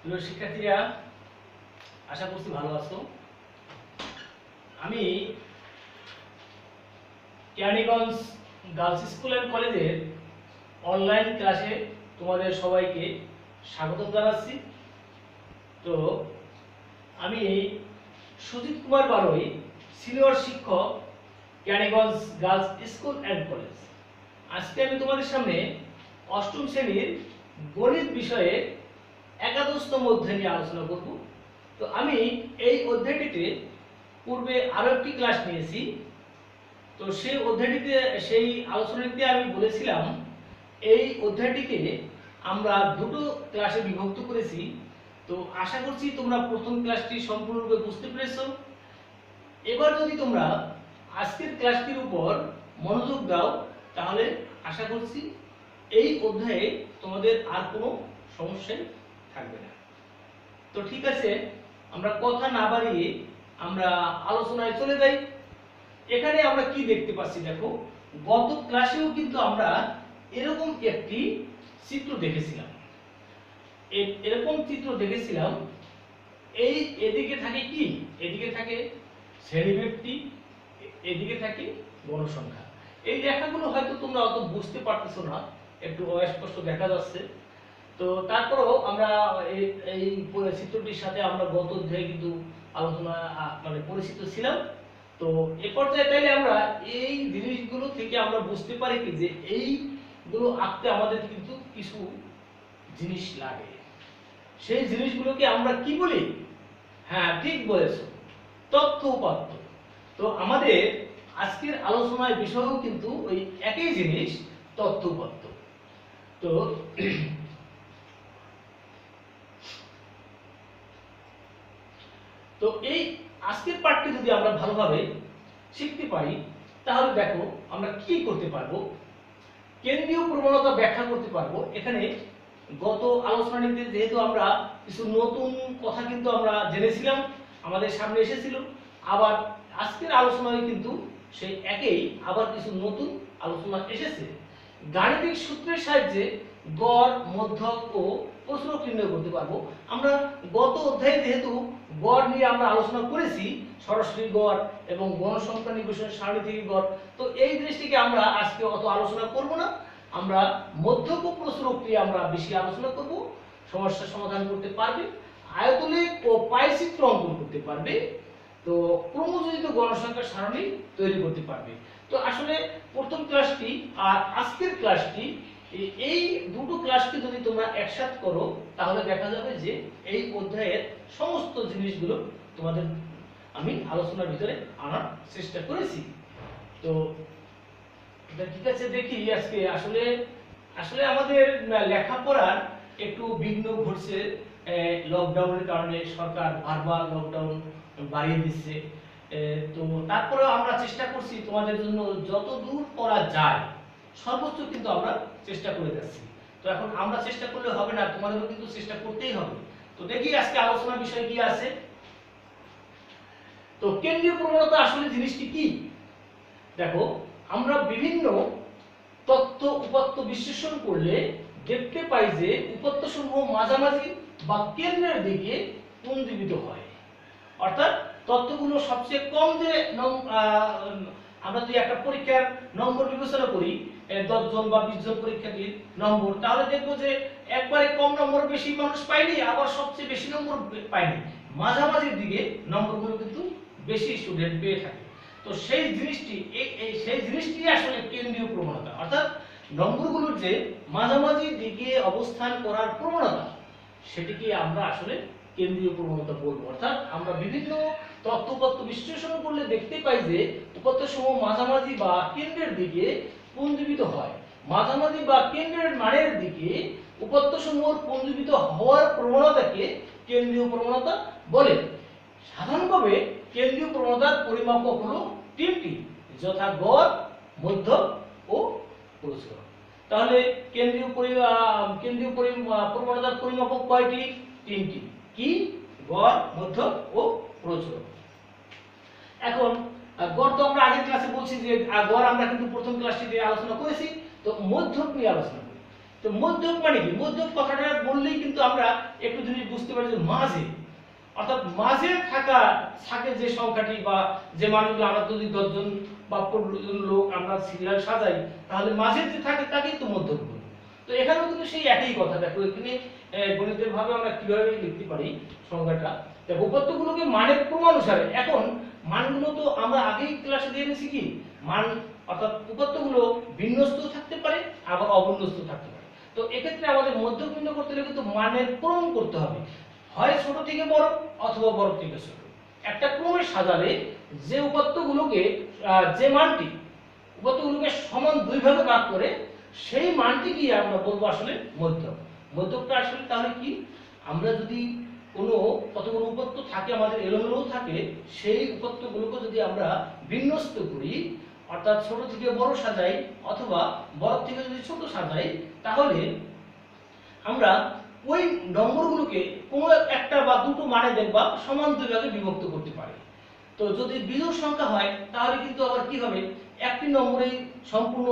প্রিয় শিক্ষার্থীরা, আশা করছি ভালো আছো। আমি কেরানীগঞ্জ গার্লস স্কুল অ্যান্ড কলেজের অনলাইন ক্লাসে তোমাদের সবাইকে স্বাগত জানাচ্ছি। তো আমি সুজিত কুমার বারোই, সিনিয়র শিক্ষক, Keraniganj girls school and college. আজকে আমি তোমাদের সামনে অষ্টম শ্রেণীর গণিত বিষয়ে একাদশতম অধ্যায় নিয়ে আলোচনা করব। তো আমি এই অধ্যায়টিতে পূর্বে আরো একটি ক্লাস নিয়েছি। তো সেই অধ্যায়টিতে, সেই আলোচনাটিতে আমি বলেছিলাম এই অধ্যায়টিকে আমরা দুটো ক্লাসে বিভক্ত করেছি। তো আশা করছি তোমরা প্রথম ক্লাসটি সম্পূর্ণরূপে বুঝতে পেরেছো। এবার যদি তোমরা আজকের ক্লাসটির উপর মনোযোগ দাও, তাহলে আশা করছি এই অধ্যায়ে তোমাদের আর কোনো সমস্যাই থাকবে না। তো ঠিক আছে, আমরা কথা না বাড়িয়ে আমরা আলোচনায় চলে যাই। এখানে আমরা কি দেখতে পাচ্ছি দেখো, গত ক্লাসেও কিন্তু আমরা এরকম একটি চিত্র দেখেছিলাম। এরকম চিত্র দেখেছিলাম। এই এদিকে থাকে কি, এদিকে থাকে শ্রেণীব্যক্তি, এদিকে থাকে গণসংখ্যা। এই রেখাগুলো হয়তো তোমরা অত বুঝতে পারতেছো না, একটু অস্পষ্ট দেখা যাচ্ছে। তো তারপরেও আমরা এই চিত্রটির সাথে আমরা গত অধ্যায়ে কিন্তু আলোচনা পরিচিত ছিলাম। তো এ পর্যায়ে তাইলে আমরা এই জিনিসগুলো থেকে আমরা বুঝতে পারি কি যে এইগুলো আঁকতে আমাদের কিন্তু কিছু জিনিস লাগে। সেই জিনিসগুলোকে আমরা কি বলি? হ্যাঁ, ঠিক বলেছো, তথ্য উপাত্ত। তো আমাদের আজকের আলোচনার বিষয়ও কিন্তু ওই একই জিনিস, তথ্য উপাত্ত। তো তো এই আজকের পাঠটি যদি আমরা ভালোভাবে শিখতে পারি, তাহলে দেখো আমরা কি করতে পারবো। কেন্দ্রীয় প্রবণতা ব্যাখ্যা করতে পারবো। এখানে গত আলোচনাটিতে যেহেতু আমরা কিছু নতুন কথা কিন্তু আমরা জেনেছিলাম, আমাদের সামনে এসেছিল, আবার আজকের আলোচনায় কিন্তু সেই একই আবার কিছু নতুন আলোচনা এসেছে। গাণিতিক সূত্রের সাহায্যে গড়, মধ্যক ও প্রচুরক নির্ণয় করতে পারবো। আমরা গত অধ্যায়ে যেহেতু গড় নিয়ে আমরা আলোচনা করেছি, সরাসরি গড় এবং গণসংখ্যা নির্বাচনের সারণী থেকে গড়, তো এই জিনিসটিকে আমরা আজকে অত আলোচনা করব না। আমরা মধ্যক ও প্রচুরক নিয়ে আমরা বেশি আলোচনা করব। সমস্যা সমাধান করতে পারবে, আয়তলেখ ও পাইচিত্র অঙ্কন করতে পারবে, তো ক্রমযোজিত গণসংখ্যার সারণী তৈরি করতে পারবে। তো আসলে প্রথম ক্লাসটি আর আজকের ক্লাসটি, এই দুটো ক্লাসকে যদি তোমরা একসাথে করো, তাহলে দেখা যাবে যে এই অধ্যায়ের সমস্ত জিনিসগুলো তোমাদের আমি আলোচনার ভিতরে আনার চেষ্টা করেছি। তো ঠিক আছে, দেখি আজকে আসলে আসলে আমাদের লেখাপড়ার একটু বিঘ্ন ঘটছে। লকডাউনের কারণে সরকার বারবার লকডাউন বাড়িয়ে দিচ্ছে। তো তারপরেও আমরা চেষ্টা করছি তোমাদের জন্য যত দূর করা যায় সর্বোচ্চ কিন্তু আমরা চেষ্টা করে যাচ্ছি। তো এখন আমরা চেষ্টা করলে হবে না, তোমাদেরও কিন্তু চেষ্টা করতেই হবে। তো দেখি আজকে আলোচনার বিষয় কি আছে। তো কেন্দ্রীয় প্রবণতা আসলে জিনিসটি কি? দেখো, আমরা বিভিন্ন তথ্য উপাত্ত বিশ্লেষণ করলে দেখতে পাই যে উপাত্তসমূহ মাঝামাঝি বা কেন্দ্রের দিকে পুঞ্জীবিত হয়। অর্থাৎ তথ্যগুলো সবচেয়ে কম যে আমরা যদি একটা পরীক্ষার নম্বর বিবেচনা করি, 10 জন বা 20 জন পরীক্ষার্থীর নম্বর, তাহলে দেখবো যে একবারে কম নম্বর বেশি মানুষ পায়নি, আবার সবচেয়ে বেশি নম্বর পায়নি, মাঝামাঝির দিকে নম্বরগুলো কিন্তু বেশি স্টুডেন্ট পেয়ে থাকে। তো সেই জিনিসটি আসলে কেন্দ্রীয় প্রবণতা, অর্থাৎ নম্বরগুলোর যে মাঝামাঝি দিকে অবস্থান করার প্রবণতা, সেটিকে আমরা আসলে কেন্দ্রীয় প্রবণতা বলবো। অর্থাৎ আমরা বিভিন্ন তথ্য উপাত্ত বিশ্লেষণ করলে দেখতে পাই যে উপাত্তসমূহ মাঝামাঝি বা কেন্দ্রের দিকে পুঞ্জীবিত হয়। মাঝামাঝি বা কেন্দ্রের মানের দিকে উপাত্তসমূহ পুঞ্জীবিত হওয়ার প্রবণতাকে কেন্দ্রীয় প্রবণতা বলে। সাধারণভাবে কেন্দ্রীয় প্রবণতার পরিমাপক হলো তিনটি, যথা গড়, মধ্যক ও প্রচুরক। তাহলে কেন্দ্রীয় প্রবণতার পরিমাপক কয়টি? তিনটি। কি? গড়, মধ্যক ও প্রচুরক। এখন গড় তো আমরা আগের ক্লাসে বলছি যে গড় আমরা কিন্তু প্রথম ক্লাসটিতে আলোচনা করেছি। তো মধ্যক নিয়ে আলোচনা করি। তো মধ্যক মানে কি? মধ্যক কথাটা বললেই কিন্তু আমরা একটু জিনিস বুঝতে পারি যে মাঝে, অর্থাৎ মাঝে থাকে যে সংখ্যাটি বা যে মানুষগুলো, আমরা যদি 10 জন বা 15 জন লোক আমরা সিরিয়াল সাজাই, তাহলে মাঝে যে থাকে তাকেই তো মধ্যক বলি। তো এখানেও কিন্তু সেই একই কথা। দেখো এখানে গণিতের ভাবে আমরা কিভাবে লিখতে পারি সংখ্যাটা। দেখো উপাত্তগুলোকে মানের ক্রমানুসারে, এখন মানগুলো তো আমরা আগেই ক্লাসে দিয়ে এনেছি কি মান, অর্থাৎ উপাত্তগুলো বিন্যস্ত থাকতে পারে আবার অবিন্যস্ত থাকতে পারে। তো এক্ষেত্রে আমাদের মধ্যক নির্ণয় করতে হলে কিন্তু মানের ক্রম করতে হবে, হয় ছোট থেকে বড় অথবা বড় থেকে ছোট। একটা ক্রমে সাজালে যে উপাত্তগুলোকে যে মানটি উপাত্তগুলোকে সমান দুই ভাগে ভাগ করে সেই মানটি কি আমরা বলবো আসলে মধ্যক। মধ্যকটা আসলে তাহলে কি, আমরা যদি কোনো কতগুলো উপাত্ত থাকে আমাদের এলোমেলো থাকে, সেই উপাত্তগুলোকে যদি আমরা বিন্যস্ত করি, অর্থাৎ ছোট থেকে বড় সাজাই অথবা বড় থেকে যদি ছোট সাজাই, তাহলে আমরা ওই নম্বরগুলোকে কোনো একটা বা দুটো মানে দেখবা সমান দুই ভাগে বিভক্ত করতে পারি। তো যদি বিজোড় সংখ্যা হয় তাহলে কিন্তু আবার কি হবে, একটি নম্বরেই সম্পূর্ণ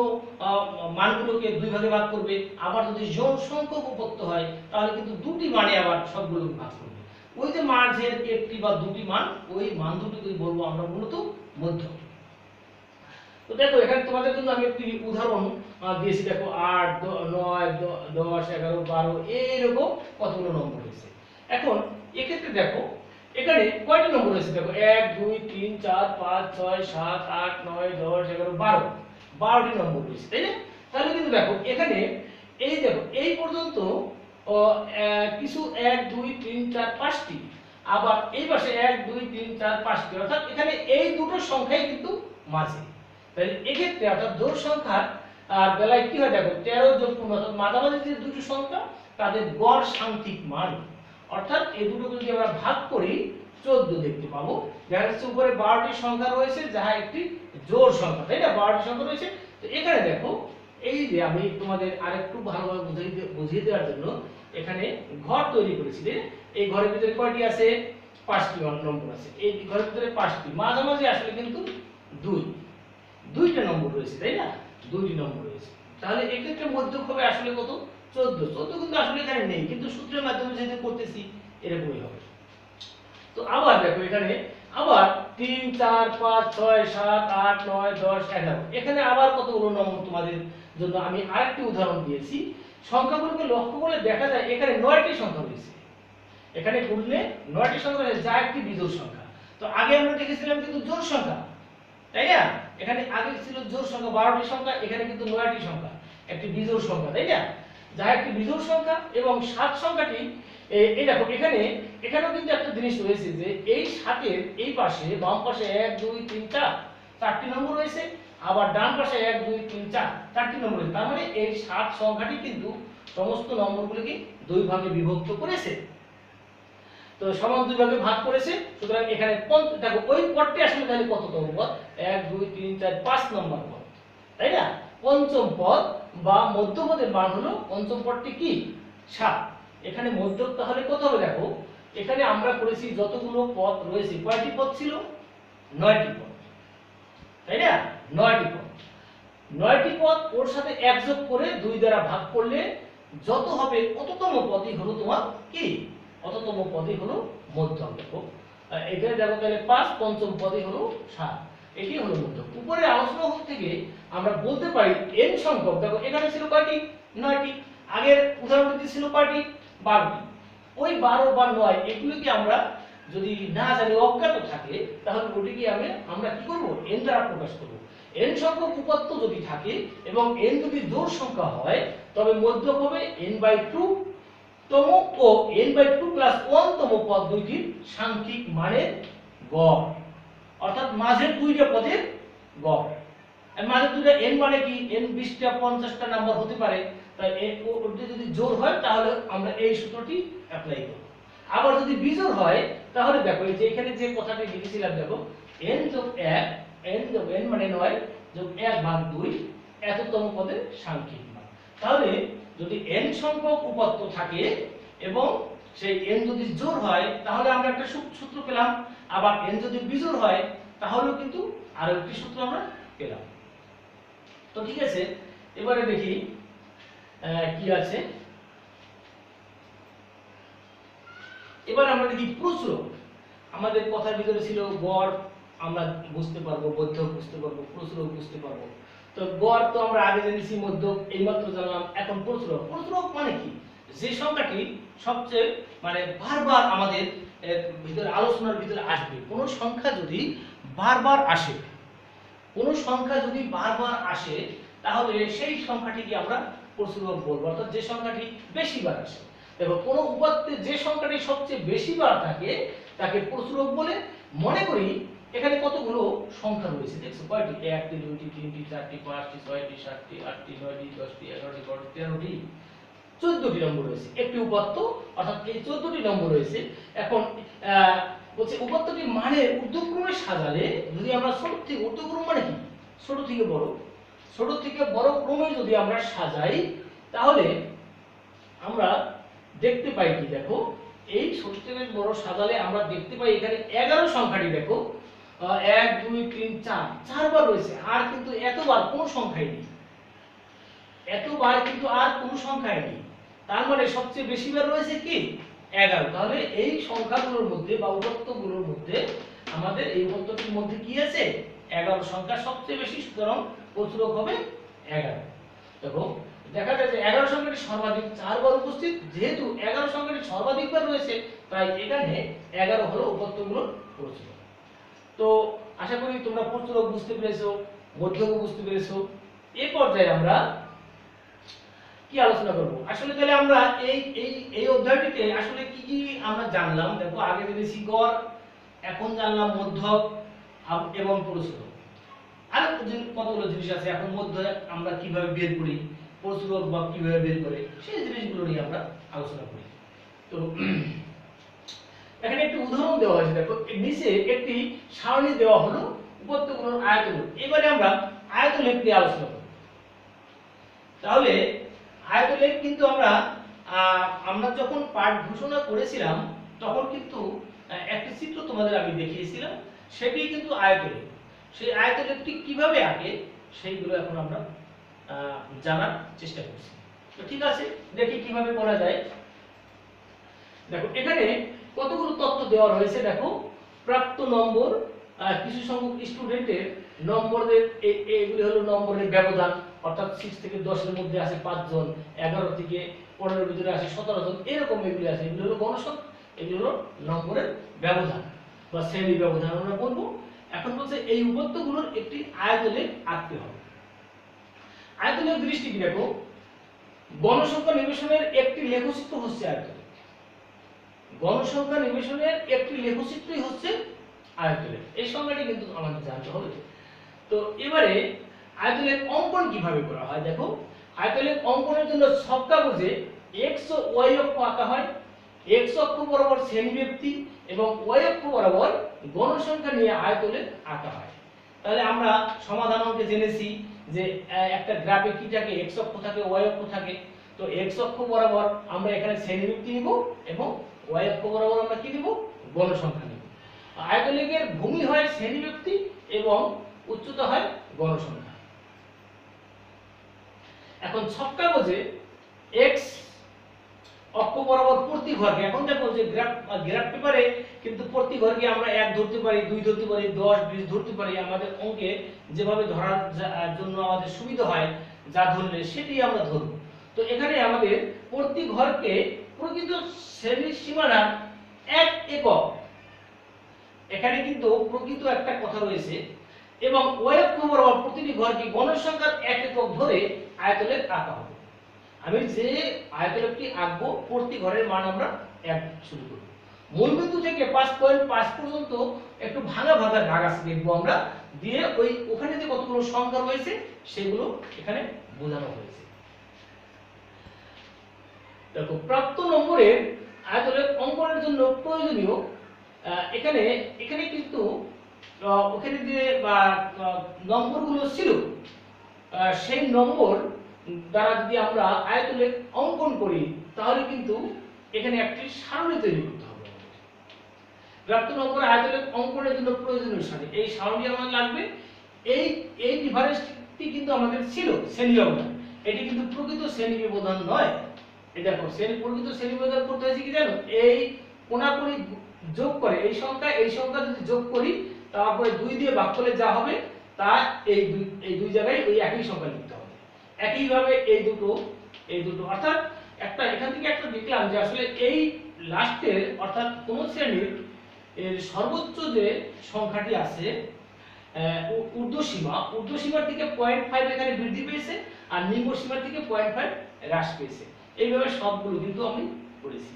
মানগুলোকে দুই ভাগে ভাগ করবে। আবার যদি জোড় সংখ্যক উপাত্ত হয় তাহলে কিন্তু দুটি মানে আবার সবগুলোকে ভাগ করবে। ওই যে মাঝের একটি বা দুটি মান, ওই মান দুটোকে বলবো আমরা মূলত মধ্যক। তো দেখো এখানে তোমাদের জন্য আমি একটি উদাহরণ দিয়েছি। দেখো 8, 9, 10, 11, 12 এইরকম কতগুলো নম্বর রয়েছে। এখন এক্ষেত্রে দেখো এখানে কয়টি নম্বর রয়েছে, দেখো 1, 2, 3, 4, 5, 6, 7, 8, 9, 10, 11, 12, 12টি নম্বর রয়েছে, তাই না? তাহলে কিন্তু দেখো এখানে এই দেখো এই পর্যন্ত কিছু 1, 2, 3, 4, 5টি, আবার এই পাশে 1, 2, 3, 4, 5টি, অর্থাৎ এখানে এই দুটো সংখ্যাই কিন্তু মাঝে। তাহলে এক্ষেত্রে অর্থাৎ জোড় সংখ্যার বেলায় কি হয়, দেখো 13 যোগ 15, অর্থাৎ মাঝামাঝি যে দুটো সংখ্যা তাদের গড় সাংখ্যিক মান, অর্থাৎ এই দুটোকে যদি আমরা ভাগ করি 14 দেখতে পাবো। দেখা যাচ্ছে উপরে 12টি সংখ্যা রয়েছে যাহা একটি জোড় সংখ্যা, তাই না? 12টি সংখ্যা রয়েছে। তো এখানে দেখো এই যে আমি তোমাদের আরেকটু ভালোভাবে বুঝিয়ে দেওয়ার জন্য এখানে ঘর তৈরি করেছি। এই ঘরের ভিতরে কয়টি আছে? 5টি নম্বর আছে। এই ঘরের ভিতরে 5টি, মাঝামাঝি আসলে কিন্তু দুইটা নম্বর রয়েছে, তাই না? দুইটি নম্বর রয়েছে। তাহলে এক্ষেত্রে মধ্যক হবে আসলে কত? 14। 14 কিন্তু আসলে এখানে নেই, কিন্তু সূত্রের মাধ্যমে যেহেতু করতেছি এরকমই হবে। তো আবার দেখো এখানে আবার 3, 4, 5, 6, 7, 8, 9, 10, 11, এখানে আবার কতগুলো নম্বর তোমাদের জন্য আমি আরেকটি উদাহরণ দিয়েছি। সংখ্যাগুলোকে লক্ষ্য করলে দেখা যায় এখানে 9টি সংখ্যা রয়েছে। এখানে গুণলে 9টি সংখ্যা রয়েছে যা একটি বিজোড় সংখ্যা। তো আগে আমরা দেখেছিলাম কিন্তু জোড় সংখ্যা, তাই না? এখানে আগে ছিল জোড় সংখ্যা 12টি সংখ্যা, এখানে কিন্তু 9টি সংখ্যা, একটি বিজোড় সংখ্যা, তাই না? যা একটি বিজোড় সংখ্যা। এবং 7 সংখ্যাটি এই দেখো এখানেও কিন্তু একটা জিনিস রয়েছে যে এই 7-এর এই পাশে বাম পাশে 1, 2, 3, 4 চারটি নম্বর রয়েছে, আবার ডান পাশে 1, 2, 3, 4 চারটি নম্বর রয়েছে। তার মানে এই 7 সংখ্যাটি কিন্তু সমস্ত নম্বরগুলোকে দুই ভাগে বিভক্ত করেছে। তো সমান দুই ভাগে ভাগ করেছে। সুতরাং এখানে দেখো ওই পদটি আসলে তাহলে কততম পদ? 1, 2, 3, 4, 5 নম্বর পদ, তাই না? পঞ্চম পদ বা মধ্যপদের মান হলো পঞ্চম পদটি কি? 7। এখানে মধ্যক তাহলে কত হবে? দেখো এখানে আমরা করেছি যতগুলো পদ রয়েছে, কয়টি পদ ছিল? 9টি পদ, তাই না? 9টি পদ। 9টি পদ ওর সাথে 1 যোগ করে 2 দ্বারা ভাগ করলে যত হবে অততম পদই হলো তোমার কি? অততম পদই হলো মধ্যক। দেখো এখানে দেখো তাহলে 5, পঞ্চম পদই হলো 7, এটি হলো মধ্যক। উপরে আলোচনা থেকে আমরা বলতে পারি n সংখ্যক, দেখো এখানে ছিল কয়টি? 9টি। আগের উদাহরণটি ছিল কয়টি? 12টি। ওই 12 বা 9 এগুলোকে আমরা যদি না জানি, অজ্ঞাত থাকে, তাহলে ওটিকে আমরা কি করব? n দ্বারা প্রকাশ করব। n সংখ্যক উপাত্ত যদি থাকে এবং n যদি জোড় সংখ্যা হয় তবে মধ্যক হবে n/2 তম ও n/2 + 1 তম পদ দুইটির সাংখ্যিক মানের গড়, অর্থাৎ মাঝের দুইটা পদের গড়। আর মাঝের দুইটা n মানে কি? n 20টা 50টা নাম্বার হতে পারে, তাই ওটা যদি জোড় হয় তাহলে আমরা এই সূত্রটি অ্যাপ্লাই করব। আবার যদি বিজোড় হয় তাহলে দেখো এই যে এখানে যে কথাটি লিখেছিলাম, দেখো n যোগ 1, n যোগ n মানে 9 যোগ 1/2 এততম পদের সাংখ্যিক মান। তাহলে যদি n সংখ্যক উপাত্ত থাকে এবং সেই n যদি জোড় হয় তাহলে আমরা একটা সূত্র পেলাম, আবার n যদি বিজোড় হয় তাহলেও কিন্তু আরো একটি সূত্র আমরা পেলাম। তো ঠিক আছে, এবারে দেখি কি আছে। এবার আমরা দেখি প্রচুরক। আমাদের কথার ভিতরে ছিল গড় আমরা বুঝতে পারবো, মধ্যক বুঝতে পারবো, প্রচুরক বুঝতে পারবো। তো গড় তো আমরা আগে জেনেছি, মধ্যক এইমাত্র জানলাম। এখন প্রচুরক। প্রচুরক মানে কি? যে সংখ্যাটি সবচেয়ে মানে বারবার আমাদের ভিতরে আলোচনার ভিতরে আসবে। কোন সংখ্যা যদি বারবার আসে, কোন সংখ্যা যদি বারবার আসে, তাহলে সেই সংখ্যাটিকে আমরা প্রচুরক বলবো, অর্থাৎ যে সংখ্যাটি বেশিবার আসে। দেখো, কোন উপাত্তে যে সংখ্যাটি সবচেয়ে বেশিবার থাকে তাকে প্রচুরক বলে। মনে করি এখানে কতগুলো সংখ্যা রয়েছে, দেখছো কয়টি? 1টি, 2টি, 3টি, 4টি, 5টি, 6টি, 7টি, 8টি, 9টি, 10টি, 11টি, 12টি, 13টি, 14টি নম্বর রয়েছে একটি উপাত্ত, অর্থাৎ এই 14টি নম্বর রয়েছে। এখন বলছে উপাত্তটি মানের ঊর্ধ্বক্রমে সাজালে, যদি আমরা ছোট থেকে, ঊর্ধ্বক্রম মানে কি? ছোট থেকে বড়, ছোট থেকে বড় ক্রমে যদি আমরা সাজাই, তাহলে আমরা দেখতে পাই কি? দেখো, এই ছোট থেকে বড় সাজালে আমরা দেখতে পাই এখানে 11 সংখ্যাটি দেখো 1 2 3 4 চারবার রয়েছে। আর কিন্তু এতবার কোন সংখ্যাই নেই, এতবার কিন্তু আর কোন সংখ্যাই নেই। তার মানে সবচেয়ে বেশিবার রয়েছে কি? 11। তাহলে এই সংখ্যাগুলোর মধ্যে বা উপাত্তগুলোর মধ্যে, আমাদের এই উপাত্তটির মধ্যে কি আছে? 11 সংখ্যা সবচেয়ে বেশি, সুতরাং প্রচুরক হবে 11। দেখো, দেখা যায় যে 11 সংখ্যাটি সর্বাধিক 4 বার উপস্থিত। যেহেতু 11 সংখ্যাটি সর্বাধিক বার রয়েছে, তাই এখানে 11 হলো উপাত্তগুলোর প্রচুরক। তো আশা করি তোমরা প্রচুরক বুঝতে পেরেছো, মধ্যক বুঝতে পেরেছো। এই পর্যায়ে আমরা কি আলোচনা করব? আসলে তাহলে আমরা এই এই এই অধ্যায়টিতে আসলে কি কি আমরা জানলাম? দেখো, আগে জেনেছি গড়, এখন জানলাম মধ্যক এবং প্রচুরক। আর কতগুলো জিনিস আছে। এখন মধ্যক আমরা কিভাবে বের করি, প্রচুরক বা কিভাবে বের করে, সেই জিনিসগুলো নিয়ে আমরা আলোচনা করি। তো এখানে একটি উদাহরণ দেওয়া হয়েছে। দেখো, নিচে একটি সারণী দেওয়া হলো উপাত্তগুলোর আয়তন। এবারে আমরা আয়তলেখ নিয়ে আলোচনা করব। তাহলে আয়তলেখ কিন্তু আমরা যখন পাঠ ঘোষণা করেছিলাম, তখন কিন্তু একটি চিত্র তোমাদের আমি দেখিয়েছিলাম, সেটি কিন্তু আয়তলেখ। সেই আয়তলেখটি কিভাবে আঁকে সেইগুলো এখন আমরা জানার চেষ্টা করছি। তো ঠিক আছে, দেখি কিভাবে করা যায়। দেখো, এখানে কতগুলো তথ্য দেওয়া রয়েছে। দেখো, প্রাপ্ত নম্বর, কিছু সংখ্যক স্টুডেন্টের নম্বরের, এইগুলি হলো নম্বরের ব্যবধান, অর্থাৎ 6 থেকে 10 এর মধ্যে আছে 5 জন, 11 থেকে 15 এর ভিতরে আছে 17 জন, এরকম এগুলি আছে। এগুলো হলো গণসংখ্যা, এগুলো হলো নম্বরের ব্যবধান বা শ্রেণী ব্যবধান আমরা বলবো। এখন বলছে এই উপাত্তগুলোর একটি আয়তলেখ আঁকতে হবে। আয়তলেখ দৃষ্টি কি? দেখো, গণসংখ্যা নিবেশনের একটি লেখচিত্র হচ্ছে আয়তলেখ। গণসংখ্যা নিবেশনের একটি লেখচিত্রই হচ্ছে আয়তলেখ। এই সংজ্ঞাটি কিন্তু আমাদের জানতে হবে। তো এবারে আয়তলেখ অঙ্কন কিভাবে করা হয়? দেখো, আয়তলেখ অঙ্কনের জন্য সব কাগজে x ও y অক্ষ আঁকা হয়। x অক্ষ বরাবর শ্রেণীব্যক্তি এবং y অক্ষ বরাবর গণসংখ্যা নিয়ে আয়তলেখ আঁকা হয়। তাহলে আমরা সমাধান অঙ্কে জেনেছি যে একটা গ্রাফে কি থাকে? x অক্ষ থাকে, y অক্ষ থাকে। তো x অক্ষ বরাবর আমরা এখানে শ্রেণীব্যক্তি নিব এবং y অক্ষ বরাবর আমরা কি নিব? গণসংখ্যা নিব। আয়তলেখের ভূমি হয় শ্রেণীব্যক্তি এবং উচ্চতা হয় গণসংখ্যা। এখন ছক কাগজে x অক্ষ বরাবর প্রতি ঘরকে, এখন দেখো যে গ্রাফ পেপারে কিন্তু প্রতি ঘরকে আমরা 1 ধরতে পারি, 2 ধরতে পারি, 10 20 ধরতে পারি। আমাদের অঙ্কে যেভাবে ধরার জন্য আমাদের সুবিধা হয়, যা ধরলে সেটি আমরা ধরব। তো এখানে আমাদের প্রতি ঘরকে প্রকৃত শ্রেণীর সীমানা 1 একক, এখানে কিন্তু প্রকৃত একটা কথা রয়েছে, এবং y অক্ষ বরাবর প্রতিটি ঘরকে গণসংখ্যার 1 একক ধরে আয়তলেখ আঁকা হবে। আমি যে আয়তলেখটি আঁকবো, প্রতি ঘরের মান আমরা 1 শুরু করব। মূলবিন্দু থেকে 5.5 পর্যন্ত একটু ভাঙা ভাঙা দাগ আছে দেখবো আমরা, দিয়ে ওখানে যে কতগুলো সংখ্যা রয়েছে সেগুলো এখানে বোঝানো হয়েছে। দেখো, প্রাপ্ত নম্বরের আয়তলেখ অঙ্কনের জন্য প্রয়োজনীয় এখানে কিন্তু ওখানে যে নম্বরগুলো ছিল, সেই নম্বর দ্বারা যদি আমরা আয়তলেখ অঙ্কন করি, তাহলে কিন্তু এখানে একটি সারণী তৈরি করতে হবে। প্রাপ্ত নম্বর আয়তলেখ অঙ্কনের জন্য প্রয়োজনীয় সারণী, এই সারণী আমাদের লাগবে। এই ডিফারেন্সটি কিন্তু আমাদের ছিল শ্রেণী ব্যবধান। এটি কিন্তু প্রকৃত শ্রেণী ব্যবধান নয়। এই দেখো প্রকৃত শ্রেণী ব্যবধান করতে হয়েছে কি জানো, এই কোনাকুনি যোগ করে এই সংখ্যা যদি যোগ করি তারপরে 2 দিয়ে ভাগ করলে যা হবে তা এই দুই জায়গায় ওই একই সংখ্যা লিখতে হবে। একইভাবে এই দুটো অর্থাৎ একটা এখান থেকে একটা দেখলাম যে আসলে এই লাস্টের অর্থাৎ কোন শ্রেণীর এর সর্বোচ্চ যে সংখ্যাটি আছে ঊর্ধ্বসীমার থেকে 0.5 এখানে বৃদ্ধি পেয়েছে আর নিম্ন সীমার থেকে 0.5 হ্রাস পেয়েছে। এইভাবে সবগুলো কিন্তু আমি করেছি।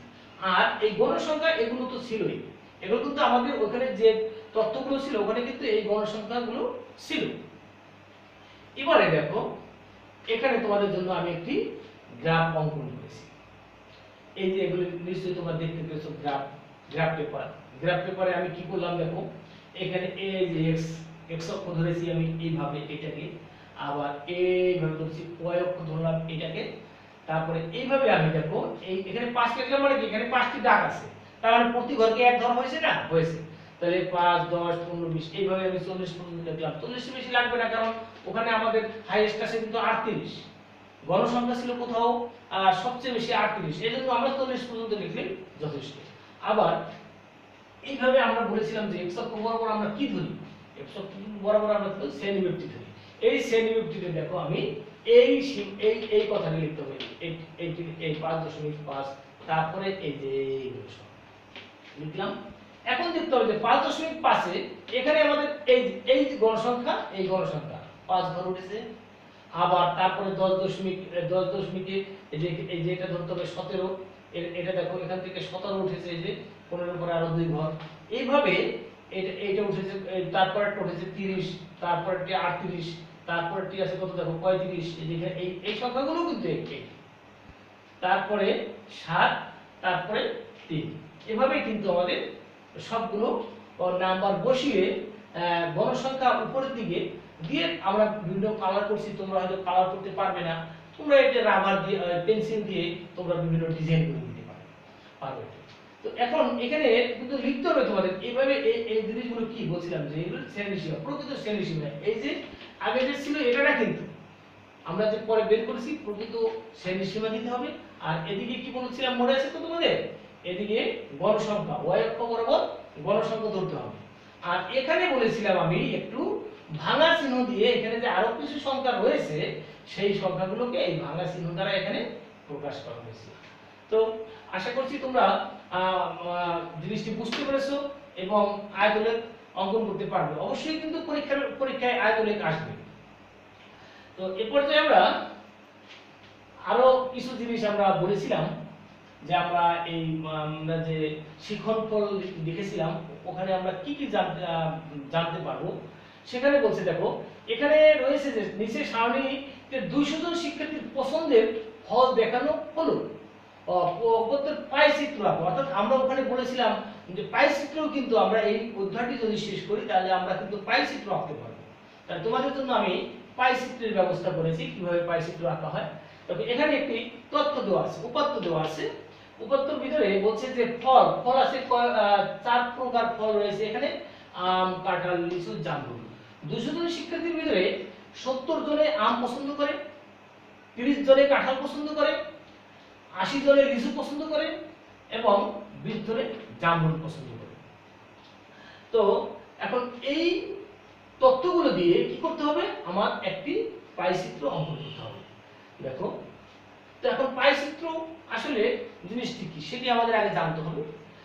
আর এই গণসংখ্যা এগুলো তো ছিলই, এগুলো কিন্তু আমাদের ওখানে যে তথ্যগুলো ছিল ওখানে কিন্তু এই গণসংখ্যাগুলো ছিল। এবারে দেখো এখানে তোমাদের জন্য আমি একটি গ্রাফ অঙ্কন করেছি। এই যে এগুলো নিশ্চয়ই তোমরা দেখতে পেয়েছো গ্রাফ পেপারে আমি কি করলাম দেখো, এখানে এই যে x অক্ষ ধরেছি আমি এইভাবে এটাকে, আবার এইভাবে ধরেছি y অক্ষ ধরলাম এটাকে, তারপরে এইভাবে আমি দেখো এখানে 5 লিখলাম মানে কি এখানে 5টি দাগ আছে, তার মানে প্রতি ঘরকে এক ধরা হয়েছে না, হয়েছে। তাহলে 5 10 15 20 এইভাবে আমি 40 পর্যন্ত লিখলাম। 40 এর বেশি লাগবে না, কারণ ওখানে আমাদের হাইয়েস্ট আছে কিন্তু 38, গণসংখ্যা ছিল কোথাও সবচেয়ে বেশি 38, এজন্য আমরা 40 পর্যন্ত লিখলে যথেষ্ট। আবার এইভাবে আমরা বলেছিলাম যে x অক্ষ বরাবর আমরা কি ধরি, x অক্ষ বরাবর আমরা তো শ্রেণী ব্যক্তি ধরি। এই শ্রেণী ব্যক্তিতে দেখো আমি এই কথাটা লিখতে হবে, এই 5.5, তারপরে এই যে লিখলাম। এখন দেখতে হবে যে 5.5 এ এখানে আমাদের এই গণসংখ্যা 5 ঘর উঠেছে। আবার তারপরে 10.10 এই যে এটা ধরতে হবে 17, এটা দেখো এখান থেকে 17 উঠেছে, এই যে 15 পরে আরো 2 ঘর, এইভাবে এটা উঠেছে। তারপরে উঠেছে 30, তারপরে 38, তারপরে আছে কত দেখো 35, এই সংখ্যাগুলো কিন্তু এই, তারপরে 7, তারপরে 3, এভাবে কিন্তু আমাদের সবগুলো নাম্বার বসিয়ে গণসংখ্যা উপরের দিকে দিয়ে আমরা বিভিন্ন কালার করছি। তোমরা হয়তো কালার করতে পারবে না, তোমরা এটা রাবার দিয়ে পেন্সিল দিয়ে তোমরা বিভিন্ন ডিজাইন করে দিতে পারবে। তো এখন এখানে কিন্তু লিখতে হবে তোমাদের এইভাবে এই জিনিসগুলো কি বলছিলাম যে এগুলো শ্রেণীসীমা, প্রকৃত শ্রেণীসীমা। এই যে আগে যে ছিল এটা না, কিন্তু আমরা যে পরে বের করেছি প্রকৃত শ্রেণীসীমা দিতে হবে। আর এদিকে কি বলেছিলাম মনে আছে তো তোমাদের, এদিকে গণসংখ্যা y অক্ষ বরাবর গণসংখ্যা ধরতে হবে। আর এখানে বলেছিলাম আমি একটু ভাঙা চিহ্ন দিয়ে এখানে যে আরো কিছু সংখ্যা রয়েছে সেই সংখ্যাগুলোকে এই ভাঙা চিহ্ন দ্বারা এখানে প্রকাশ করা হয়েছে। তো আশা করছি তোমরা জিনিসটি বুঝতে পেরেছো এবং আয়তলেখ অঙ্কন করতে পারবে। অবশ্যই কিন্তু পরীক্ষায় আয়তলেখ আসবে। তো এ পর্যায়ে আমরা আরো কিছু জিনিস আমরা বলেছিলাম যে আমরা আমরা যে শিক্ষণফল দেখেছিলাম ওখানে আমরা কি কি জানতে পারবো। সেখানে বলছে দেখো এখানে রয়েছে যে নিচে সারণীতে 200 জন শিক্ষার্থীর পছন্দের ফল দেখানো হলো, পাইচিত্র আঁকো। অর্থাৎ আমরা ওখানে বলেছিলাম যে পাইচিত্রও কিন্তু আমরা এই অধ্যায়টি যদি শেষ করি তাহলে আমরা কিন্তু পাইচিত্র আঁকতে পারবো। তাহলে তোমাদের জন্য আমি পাইচিত্রের ব্যবস্থা করেছি, কিভাবে পাইচিত্র আঁকা হয়। তবে এখানে একটি তথ্য দেওয়া আছে, উপাত্ত দেওয়া আছে। উপাত্তর ভিতরে বলছে যে ফল আছে 4 প্রকার ফল রয়েছে এখানে, আম, কাঁঠাল, লিচু, জামরুল। 200 জন শিক্ষার্থীর ভিতরে 70 জনে আম পছন্দ করে, 30 জনে কাঁঠাল পছন্দ করে, 80 জনে লিচু পছন্দ করে এবং 20 জনে জামরুল পছন্দ করে। তো এখন এই তথ্যগুলো দিয়ে কি করতে হবে, আমার একটি পাইচিত্র অঙ্কন করতে হবে। দেখো তো এখন পাইচিত্র আসলে জিনিসটি কি সেটি আমাদের আগে জানতে হবে।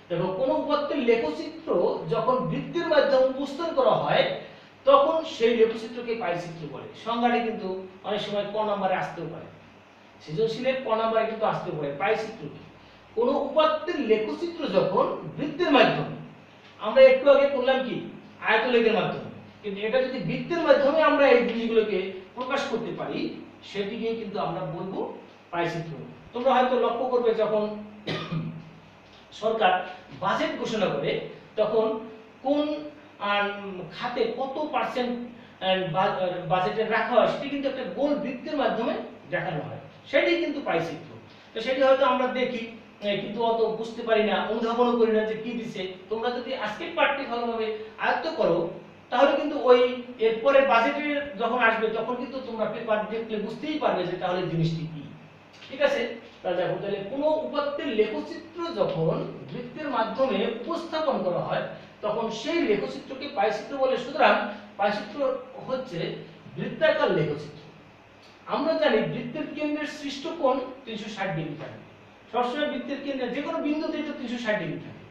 দেখো কোন উপাত্তের লেখচিত্র যখন বৃত্তের মাধ্যমে উপস্থাপন করা হয় তখন সেই লেখচিত্রকে পাইচিত্র বলে। সংজ্ঞাটি কিন্তু অনেক সময় ক নম্বরে আসতেও পারে, সৃজনশীলের ক নম্বরে কিন্তু আসতেও পারে। পাইচিত্র কি, কোন উপাত্তের লেখচিত্র যখন বৃত্তের মাধ্যমে, আমরা একটু আগে করলাম কি আয়তলেখের মাধ্যমে, কিন্তু এটা যদি বৃত্তের মাধ্যমে আমরা এই জিনিসগুলোকে প্রকাশ করতে পারি সেটিকে কিন্তু আমরা বলবো পাইচিত্র। তোমরা হয়তো লক্ষ্য করবে যখন সরকার বাজেট ঘোষণা করে তখন কোন খাতে কত পার্সেন্ট বাজেটে রাখা হয় সেটি কিন্তু একটা গোল বৃত্তের মাধ্যমে দেখানো হয়, সেটি কিন্তু পাইচিত্র। তো সেটি হয়তো আমরা দেখি কিন্তু অত বুঝতে পারি না, অনুধাবনও করি না যে কি দিছে। তোমরা যদি আজকের পাঠটি ভালোভাবে আয়ত্ত করো তাহলে কিন্তু ওই এরপরে বাজেটে যখন আসবে তখন কিন্তু তোমরা পেপার দেখলে বুঝতেই পারবে যে তাহলে জিনিসটি কি। ঠিক আছে, তাহলে দেখো, তাহলে কোনো উপাত্তের লেখচিত্র যখন বৃত্তের মাধ্যমে উপস্থাপন করা হয় তখন সেই লেখচিত্রকে পাইচিত্র বলে। সুতরাং পাইচিত্র হচ্ছে বৃত্তাকার লেখচিত্র। আমরা জানি বৃত্তের কেন্দ্রের সৃষ্ট কোণ 360 ডিগ্রি থাকে। সবসময় বৃত্তের কেন্দ্রে যে কোনো বিন্দুতে তো 360 ডিগ্রি থাকে।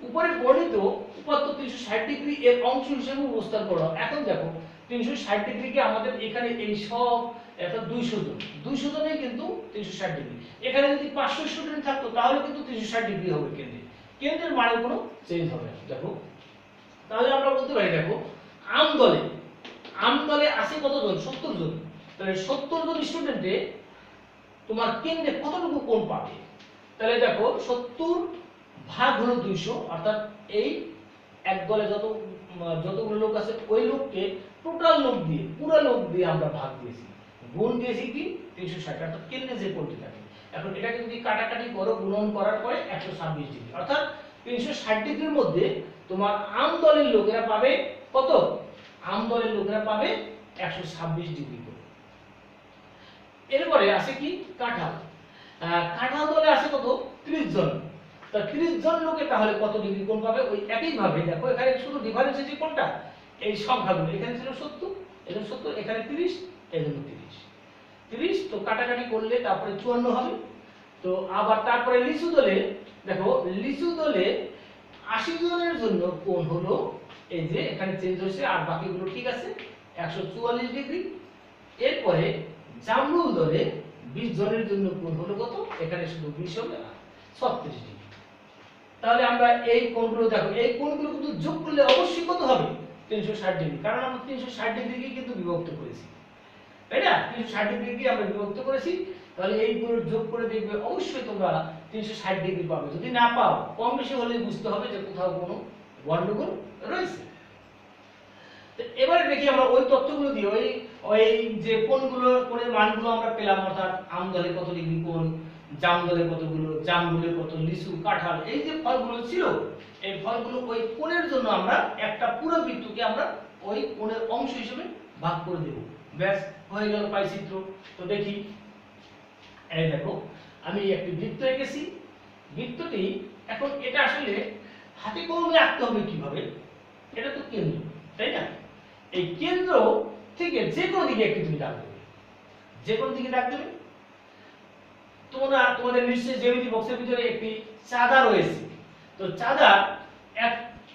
উপরে বর্ণিত উপাত্ত 360 ডিগ্রি এর অংশ হিসেবে উপস্থাপন করা। এখন দেখো 360 ডিগ্রিকে আমাদের এখানে এই সব এটা 200 জন, 200 জনে কিন্তু 360 ডিগ্রি। এখানে যদি 500 স্টুডেন্ট থাকতো তাহলে কিন্তু 360 ডিগ্রি হবে কেন্দ্রে। কেন্দ্রের মানের কোনো চেঞ্জ হবে না। দেখো, তাহলে আমরা বলতে পারি, দেখো, আমদলে আছে কতজন? 70 জন। তাহলে 70 জন স্টুডেন্টে তোমার কেন্দ্রে কতটুকু কোণ পাবে? তাহলে দেখো 70 ভাগ হলো 200, অর্থাৎ এই এক দলে যতগুলো লোক আছে ওই লোককে টোটাল লোক দিয়ে, পুরো লোক দিয়ে আমরা ভাগ দিয়েছি, গুণ দিয়েছি কি 360, অর্থাৎ কেন্দ্রে যে কোণটি থাকে। এখন এটাকে যদি কাটাকাটি করো, গুণন করার পরে 126 ডিগ্রি, অর্থাৎ 360 ডিগ্রির মধ্যে তোমার আম দলের লোকেরা পাবে কত? আম দলের লোকেরা পাবে 126 ডিগ্রি করে। এরপরে আছে কি কাঁঠাল। কাঁঠাল দলে আছে কত? 30 জন। তা 30 জন লোকে তাহলে কত ডিগ্রি কোণ পাবে? ওই একই ভাবে দেখো, এখানে শুধু ডিফারেন্স আছে কোনটা? এই সংখ্যাগুলো। এখানে ছিল 70, এখানে 70, এখানে 30, এখানে 30 তো কাটাকাটি করলে তারপরে 54 হবে। তো আবার তারপরে লিচু দলে দেখো, লিচু দলে 80 জনের জন্য কোণ হলো এই যে এখানে চেঞ্জ হয়েছে, আর বাকিগুলো ঠিক আছে, 144 ডিগ্রি। এরপরে জামরুল দলে 20 জনের জন্য কোণ হলো কত? এখানে শুধু 20 হবে, 36 ডিগ্রি। তাহলে আমরা এই কোণগুলো দেখো, এই কোণগুলো কিন্তু যোগ করলে অবশ্যই কত হবে? 360 ডিগ্রি, কারণ আমরা 360 ডিগ্রিকে কিন্তু বিভক্ত করেছি, তাই না? 360 ডিগ্রিকে আমরা বিভক্ত করেছি। তাহলে এইগুলো যোগ করে দেখবে অবশ্যই তোমরা 360 ডিগ্রি পাবে। যদি না পাও, কম বেশি হলেই বুঝতে হবে যে কোথাও কোনো গন্ডগোল রয়েছে। তো এবারে দেখি আমরা ওই তথ্যগুলো দিয়ে ওই যে কোণের মানগুলো আমরা পেলাম, অর্থাৎ আম দলে কত ডিগ্রি কোণ, জাম দলে কতগুলো, জামরুলে কত, লিচু, কাঁঠাল, এই যে ফলগুলো ছিল, এই ফলগুলো ওই কোণের জন্য আমরা একটা পুরো বৃত্তকে আমরা ওই কোণের অংশ হিসেবে ভাগ করে দেব। ব্যাস, হয়ে গেল পাইচিত্র। তো দেখি, এই দেখো, আমি একটি বৃত্ত এঁকেছি। বৃত্তটি এখন এটা আসলে হাতে কলমে আঁকতে হবে কিভাবে? এটা তো কেন্দ্র, তাই না? এই কেন্দ্র থেকে যে কোনো দিকে একটি তুমি দাগ দেবে, যে কোনো দিকে দাগ দেবে। তোমাদের নিশ্চয়ই জ্যামিতি বক্সের ভিতরে একটি চাঁদা রয়েছে। তো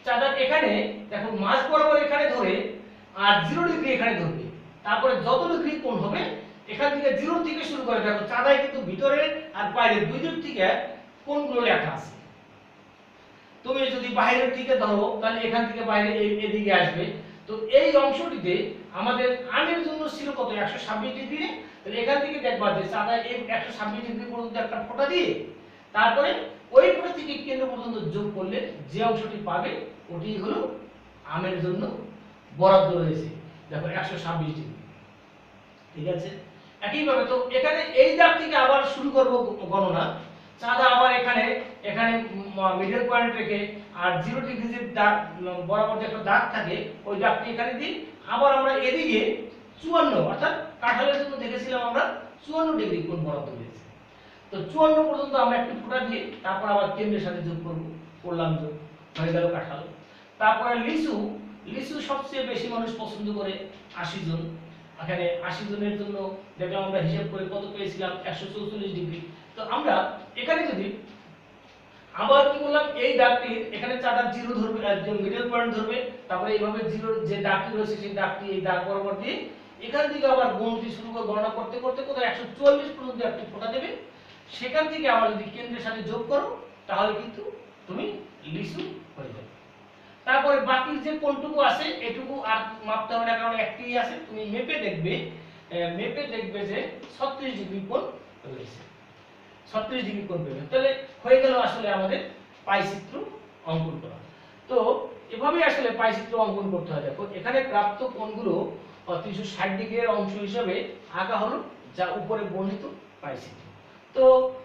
চাঁদার এখানে দেখো মাঝ বরাবর এখানে ধরে আর 0 ডিগ্রি এখানে ধরবে, তারপরে যত ডিগ্রি কোণ হবে এখান থেকে 0 থেকে শুরু করে। দেখো চাঁদায় কিন্তু ভিতরে আর বাইরে দুই দিক থেকে কোণগুলো লেখা আছে। তুমি যদি বাইরের দিকে ধরো তাহলে এখান থেকে বাইরে এদিকে আসবে। তো এই অংশটিতে আমাদের আমের জন্য ছিল কত? 126 ডিগ্রি। তাহলে এখান থেকে দেখবা যে চাঁদায় এই 126 ডিগ্রি পর্যন্ত একটা ফোঁটা দিয়ে তারপরে ওই ফোঁটা থেকে কেন্দ্র পর্যন্ত যোগ করলে যে অংশটি পাবে ওটি হলো আমের জন্য বরাদ্দ রয়েছে। দেখো 126 ডিগ্রি, ঠিক আছে? একইভাবে তো এখানে এই দাগ থেকে আবার শুরু করব গণনা। চাঁদা আবার এখানে মিডল পয়েন্ট রেখে আর 0 ডিগ্রি যে দাগ বরাবর যে একটা দাগ থাকে ওই দাগটি এখানে দিই। আবার আমরা এদিকে 54, অর্থাৎ কাঁঠালের জন্য দেখেছিলাম আমরা 54 ডিগ্রি কোণ বরাদ্দ রয়েছে। তো 54 পর্যন্ত আমরা একটু ফোঁটা দিয়ে তারপর আবার কেন্দ্রের সাথে যোগ করলাম, যোগ হয়ে গেল কাঁঠাল। তারপরে লিচু সবচেয়ে বেশি মানুষ পছন্দ করে, 80 জন। এখানে 80 জনের জন্য দেখলাম আমরা হিসাব করে কত পেয়েছিলাম? 144 ডিগ্রি। তো আমরা এখানে যদি আবার কি করলাম, এই দাগটি এখানে চাঁদার 0 ধরবে, একদম মিডল পয়েন্ট ধরবে, তারপরে এইভাবে 0 যে দাগটি রয়েছে সেই দাগটি এই দাগ বরাবর দিয়ে এখান থেকে আবার গণতি শুরু করে গণনা করতে করতে কোথায় 144 পর্যন্ত একটি ফোঁটা দেবে। সেখান থেকে আবার যদি কেন্দ্রের সাথে যোগ করো তাহলে কিন্তু তুমি লিচু হয়ে যাবে। তারপরে বাকি যে কোণটুকু আছে এটুকু আর মাপতে হবে না, কারণ একটিই আছে। তুমি মেপে দেখবে যে 36 ডিগ্রি কোণ রয়েছে, 36 ডিগ্রি কোণ পেবে। তাহলে হয়ে গেল আসলে আমাদের পাইচিত্র অঙ্কন করা। তো এভাবে আসলে পাইচিত্র অঙ্কন করতে হয়। দেখো এখানে প্রাপ্ত কোণগুলো 360 ডিগ্রির অংশ হিসেবে আঁকা হলো, যা উপরে বর্ণিত পাইচিত্র। তো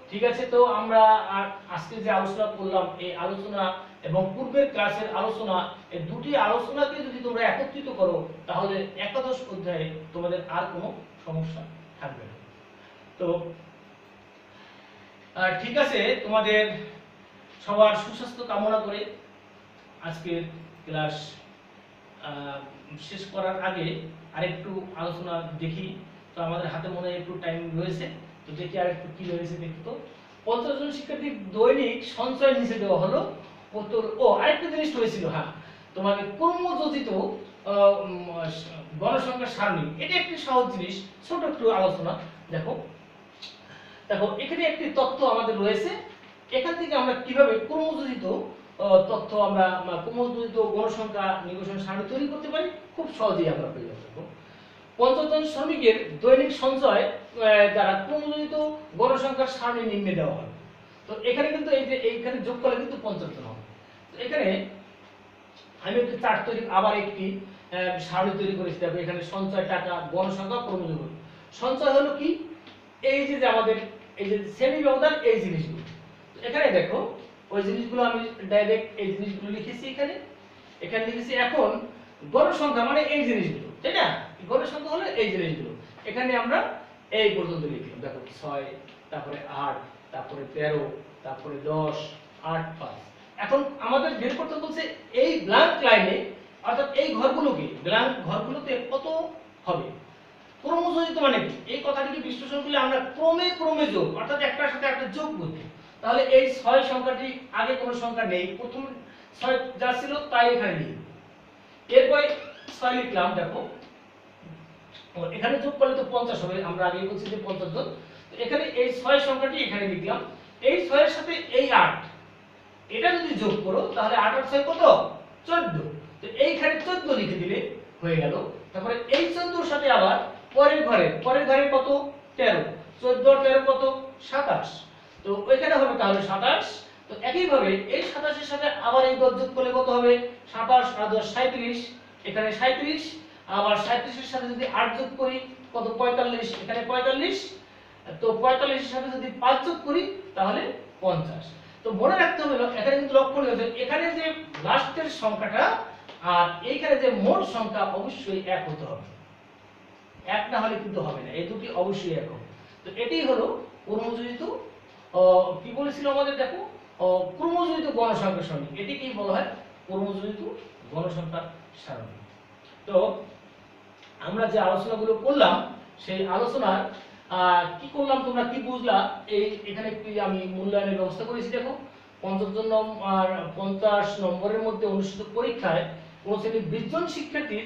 ঠিক আছে, তো আমরা আজকে যে আলোচনা করলাম এই আলোচনা এবং পূর্বের ক্লাসের আলোচনা, এই দুটি আলোচনাকে যদি তোমরা একত্রিত করো তাহলে একাদশ অধ্যায়ে তোমাদের আর কোনো সমস্যা থাকবে না। তো ঠিক আছে, তোমাদের সবার সুস্বাস্থ্য কামনা করে আজকের ক্লাস শেষ করার আগে আরেকটু আলোচনা দেখি। তো আমাদের হাতে মনে হয় একটু টাইম রয়েছে, তো দেখি আর একটু কি রয়েছে দেখি। তো 50 জন শিক্ষার্থীর দৈনিক সঞ্চয় নিচে দেওয়া হলো। আরেকটা জিনিস হয়েছিল, হ্যাঁ, তোমাকে কর্মযোজিত গণসংখ্যা সারণী, এটা একটি সহজ জিনিস, ছোট একটু আলোচনা। দেখো দেখো এখানে একটি তথ্য আমাদের রয়েছে, এখান থেকে আমরা কিভাবে কর্মযোজিত তথ্য আমরা কর্মযোজিত গণসংখ্যা নির্বাচন সারণী তৈরি করতে পারি, খুব সহজেই আমরা পেয়ে যাব। 50 জন শ্রমিকের দৈনিক সঞ্চয় দ্বারা কর্মযোজিত গণসংখ্যার সারণী নিম্নে দেওয়া হয়। তো এখানে কিন্তু এই যে এইখানে যোগ করলে কিন্তু 50 জন হবে। তো এখানে আমি একটি চার্ট তৈরি, আবার একটি সারণী তৈরি করেছি। দেখো এখানে সঞ্চয়, টাকা, গণসংখ্যা, কর্মযোগ। সঞ্চয় হলো কি, এই যে আমাদের এই যে শ্রেণী ব্যবধান, এই জিনিসগুলো এখানে দেখো, ওই জিনিসগুলো আমি ডাইরেক্ট এই জিনিসগুলো লিখেছি এখানে এখানে লিখেছি। এখন গণসংখ্যা মানে এই জিনিসগুলো, তাই না? গণসংখ্যা হলো এই জিনিসগুলো, এখানে আমরা এই পর্যন্ত লিখলাম। দেখো 6, তারপরে 8, তারপরে 13, তারপরে 10, 8, 5। এখন আমাদের বের করতে বলছে এই ব্ল্যাঙ্ক লাইনে, অর্থাৎ এই ঘরগুলোকে, ব্ল্যাঙ্ক ঘরগুলোতে কত হবে। ক্রমযোজিত মানে কি, এই কথাটিকে বিশ্লেষণ করলে আমরা ক্রমে ক্রমে যোগ, অর্থাৎ একটার সাথে একটা যোগ করতে। তাহলে এই 6 সংখ্যাটি আগে কোনো সংখ্যা নেই, প্রথম 6 যা ছিল তাই এখানে লিখব। এরপরে 6 লিখলাম। দেখো এখানে যোগ করলে তো 50 হবে, আমরা আগে বলছি যে 50 জন। তো এখানে এই 6 সংখ্যাটি এখানে লিখলাম। এই 6 এর সাথে এই 8, এটা যদি যোগ করো তাহলে 8 আর 6 কত? 14। তো এইখানে 14 লিখে দিলে হয়ে গেল। তারপরে এই 14 এর সাথে আবার পরের ঘরে কত? 13। 14 আর 13 কত? 27। তো ওইখানে হবে তাহলে 27। তো একই ভাবে এই 27 এর সাথে আবার এই 10 যোগ করলে কত হবে? 27 আর 10 37, এখানে 37। আবার 37 এর সাথে যদি 8 যোগ করি কত? 45, এখানে 45। তো 45 এর সাথে যদি 5 যোগ করি তাহলে 50। তো মনে রাখতে হবে, এখানে কিন্তু লক্ষণীয় হচ্ছে এখানে যে লাস্টের সংখ্যাটা আর এইখানে যে মোট সংখ্যা অবশ্যই এক হতে হবে, এক না হলে কিন্তু হবে না, এই দুটি অবশ্যই এক হবে। তো এটাই হলো ক্রমযোজিত কি বলেছিল আমাদের, দেখো ক্রমযোজিত গণসংখ্যা সারণী, এটিকেই বলা হয় ক্রমযোজিত গণসংখ্যা সারণী। তো আমরা যে আলোচনাগুলো করলাম সেই আলোচনার কি করলাম, তোমরা কি বুঝলা, এই এখানে একটি আমি মূল্যায়নের ব্যবস্থা করেছি। দেখো 50 নম্বরের মধ্যে অনুষ্ঠিত পরীক্ষায় কোন শ্রেণীর 20 জন শিক্ষার্থীর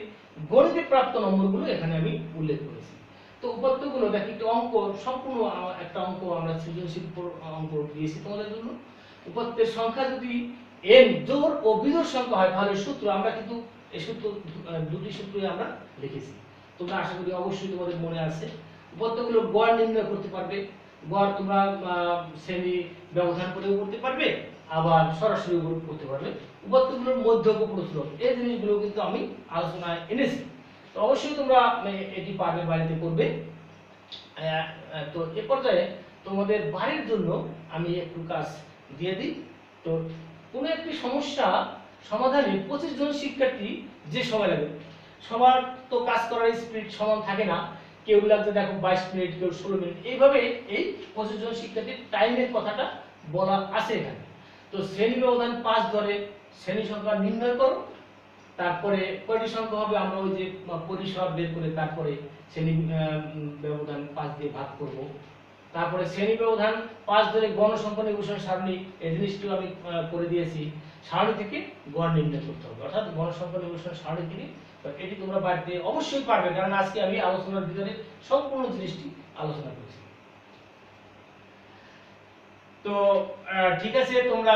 গণিতে প্রাপ্ত নম্বরগুলো এখানে আমি উল্লেখ করেছি। তো উপাত্তগুলো দেখি, একটু অঙ্ক, সম্পূর্ণ একটা অঙ্ক আমরা সৃজনশীল অঙ্ক দিয়েছি তোমাদের জন্য। উপাত্তের সংখ্যা যদি n জোড় ও বিজোড় সংখ্যা হয় তাহলে সূত্র, আমরা কিন্তু এই সূত্র দুটি সূত্রই আমরা লিখেছি, তোমরা আশা করি অবশ্যই তোমাদের মনে আছে। উপাত্তগুলো গড় নির্ণয় করতে পারবে, গড় তোমরা শ্রেণী ব্যবধান করেও করতে পারবে, আবার সরাসরি করতে পারবে। উপাত্তগুলোর মধ্যক প্রশ্ন, এই জিনিসগুলো কিন্তু আমি আলোচনায় এনেছি। তো অবশ্যই তোমরা এটি পারবে, বাড়িতে করবে। তো এ পর্যায়ে তোমাদের বাড়ির জন্য আমি একটু কাজ দিয়ে দিই। তো কোনো একটি সমস্যা সমাধানে 25 জন শিক্ষার্থী যে সময় লাগে, সবার তো কাজ করার স্পিড সমান থাকে না, কেউ লাগছে দেখো 22 মিনিট, কেউ 16 মিনিট, এইভাবে এই 25 জন শিক্ষার্থীর টাইমের কথাটা বলা আছে এখানে। তো শ্রেণী ব্যবধান 5 ধরে শ্রেণী সংখ্যা নির্ণয় করো, তারপরে কয়টি সংখ্যা হবে আমরা ওই যে পরিসর বের করে তারপরে শ্রেণী ব্যবধান 5 দিয়ে ভাগ করব। তারপরে শ্রেণী ব্যবধান 5 ধরে গণসংখ্যা নির্বাচন সারণী, এই জিনিসটিও আমি করে দিয়েছি। সারণী থেকে গড় নির্ণয় করতে হবে, অর্থাৎ গণসংখ্যা নির্বাচন সারণী থেকে। এটি তোমরা বাড়িতে অবশ্যই পারবে, কারণ আজকে আমি আলোচনার ভিতরে সম্পূর্ণ জিনিসটি আলোচনা করছি। তো ঠিক আছে, তোমরা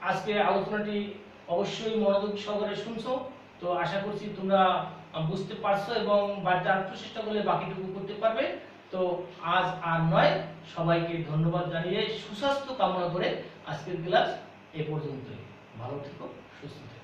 আজকে আলোচনাটি অবশ্যই মনোযোগ সহকারে শুনছো। তো আশা করছি তোমরা বুঝতে পারছো এবং বাড়িতে আর চেষ্টা করলে বাকিটুকু করতে পারবে। তো আজ আর নয়, সবাইকে ধন্যবাদ জানিয়ে সুস্বাস্থ্য কামনা করে আজকের ক্লাস এ পর্যন্তই। ভালো থেকো, সুস্থ থেকো।